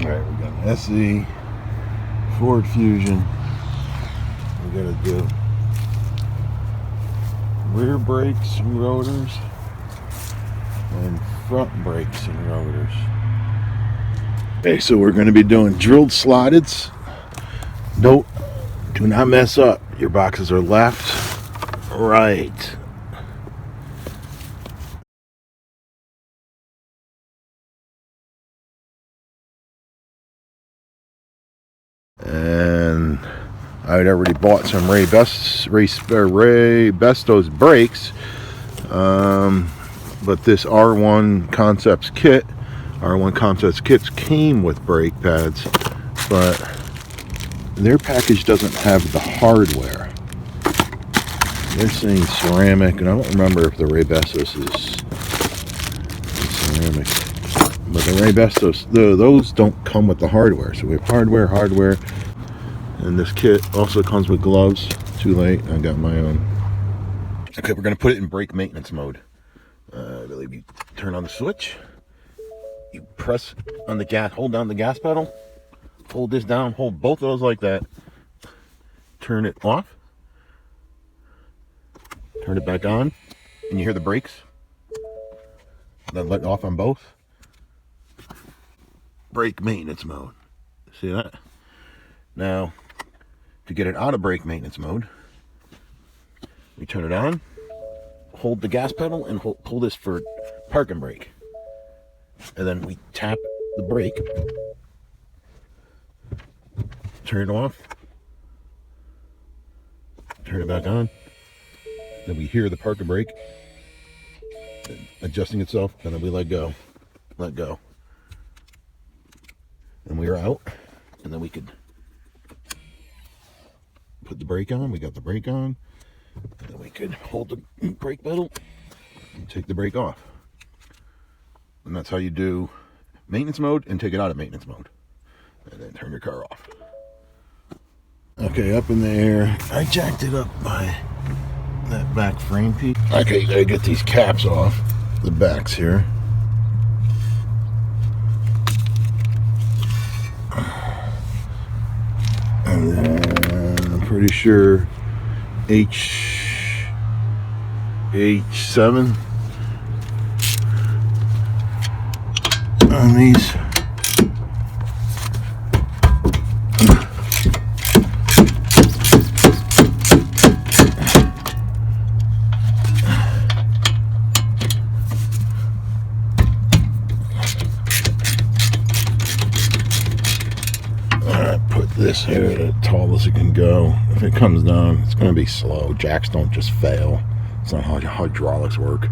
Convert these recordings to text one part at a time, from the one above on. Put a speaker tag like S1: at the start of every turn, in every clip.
S1: Alright, we got an SE, Ford Fusion. We gotta do rear brakes and rotors and front brakes and rotors. Okay, so we're going to be doing drilled slotteds. Do not mess up. Your boxes are left, right. And I had already bought some Ray Besto's brakes, but this R1 Concepts kits came with brake pads, but their package doesn't have the hardware. They're saying ceramic, and I don't remember if the Ray Bestos is ceramic. But the Ray Bestos, those don't come with the hardware. So we have hardware, and this kit also comes with gloves. Too late, I got my own. Okay, we're gonna put it in brake maintenance mode. I believe you turn on the switch, you press on the gas, hold down the gas pedal, hold this down, hold both of those like that, turn it off, turn it back on, and you hear the brakes, then let off on both. Brake maintenance mode. See that? Now, to get it out of brake maintenance mode, we turn it on, hold the gas pedal, and pull this for park and brake. And then we tap the brake, turn it off, turn it back on. Then we hear the park and brake adjusting itself, and then we let go. And we are out, and then we could put the brake on. We got the brake on, and then we could hold the brake pedal and take the brake off. And that's how you do maintenance mode and take it out of maintenance mode, and then turn your car off. Okay, up in the air. I jacked it up by that back frame piece. Okay, you gotta get these caps off the backs here. And then I'm pretty sure H7 on these. This here as tall as it can go. If it comes down, it's going to be slow. Jacks don't just fail. It's not how hydraulics work.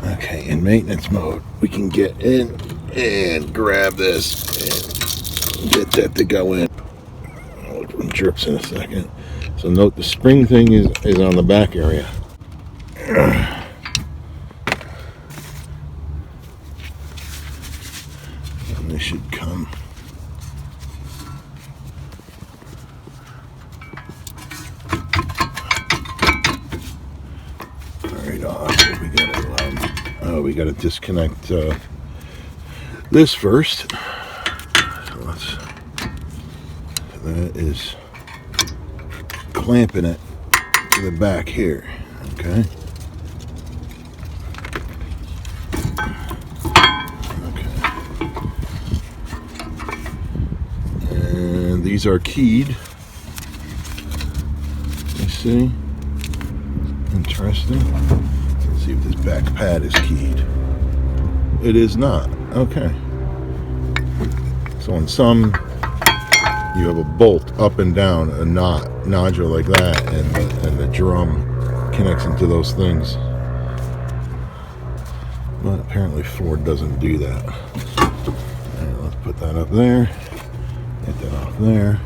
S1: Okay, in maintenance mode, we can get in and grab this and get that to go in. I'll look for drips in a second. So note the spring thing is on the back area. And this should come. We got to disconnect this first. So that is clamping it to the back here. Okay. And these are keyed. You see? Interesting. See if this back pad is keyed. It is not. Okay. So in some, you have a bolt up and down, a nodule like that, and the drum connects into those things. But apparently Ford doesn't do that. Right, let's put that up there. Get that off there.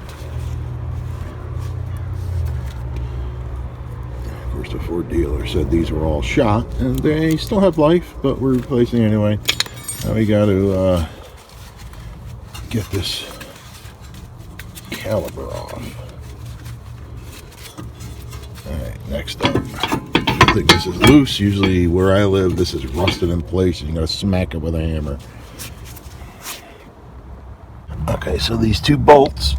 S1: The Ford dealer said these were all shot, and they still have life, but we're replacing anyway. Now we got to get this caliper off. Alright, next up. I think this is loose. Usually where I live, this is rusted in place, and you got to smack it with a hammer. Okay, so these two bolts,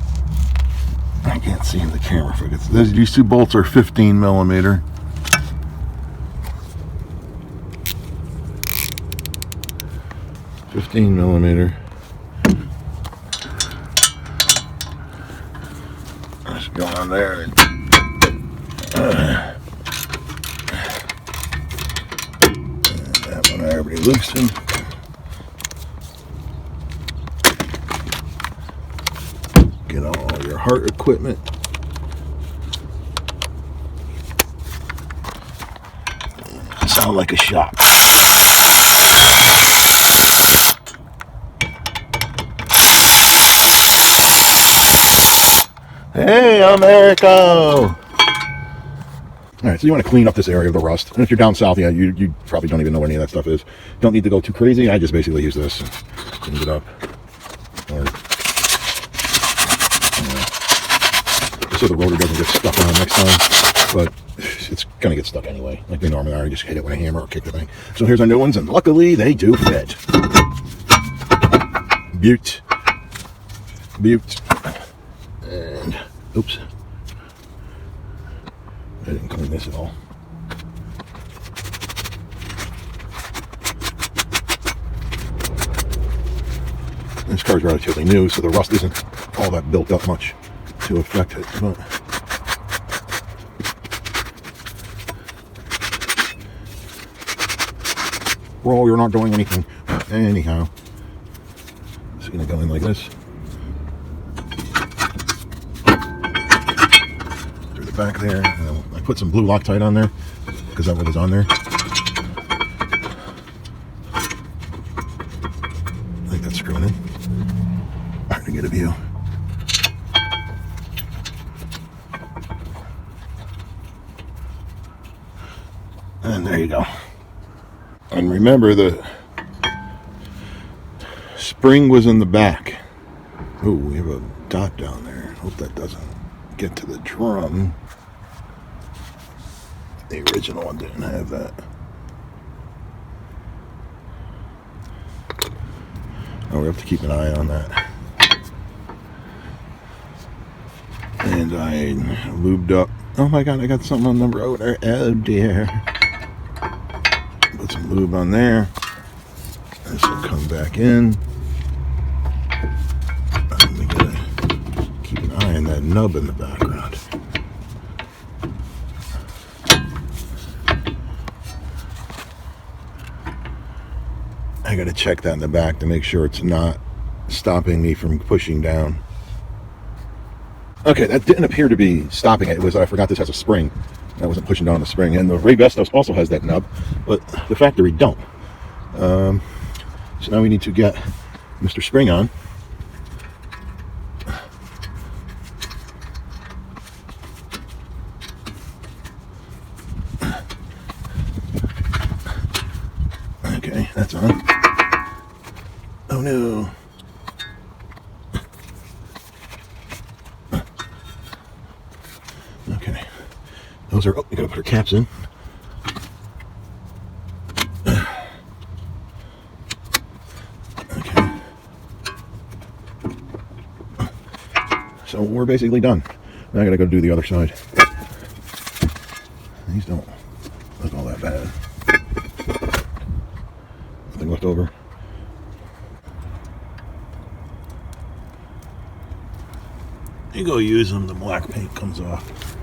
S1: I can't see in the camera. These two bolts are 15 millimeter. Let's go on there. That one I already loosened. Get all your heart equipment. Sound like a shop. Hey, Americo! Alright, so you want to clean up this area of the rust. And if you're down south, yeah, you probably don't even know what any of that stuff is. Don't need to go too crazy. I just basically use this and clean it up. Or, so the rotor doesn't get stuck on next time. But it's going to get stuck anyway. Like they normally are. You just hit it with a hammer or kick the thing. So here's our new ones, and luckily they do fit. Butte. And, oops. I didn't clean this at all. This car's relatively new, so the rust isn't all that built up much to affect it. But well, you're not doing anything. Anyhow, it's going to go in like this. Through the back there. I put some blue Loctite on there because that one was on there. I think that's screwing in. Hard to get a view. And there you go. And remember, the spring was in the back. Oh, we have a dot down there. Hope that doesn't get to the drum. The original one didn't have that. Oh, we have to keep an eye on that. And I lubed up. Oh my god, I got something on the rotor. Oh dear. Put some lube on there. This will come back in. We gotta keep an eye on that nub in the background. I gotta check that in the back to make sure it's not stopping me from pushing down. Okay, that didn't appear to be stopping it. It was, I forgot this has a spring. I wasn't pushing down the spring. And the Ray Vestos also has that nub, but the factory don't. So now we need to get Mr. Spring on. Okay, that's on. Oh no. Okay. Those are, oh, we gotta put our caps in. Okay. So we're basically done. Now I gotta go do the other side. These don't look all that bad. Nothing left over. You go use them, the black paint comes off.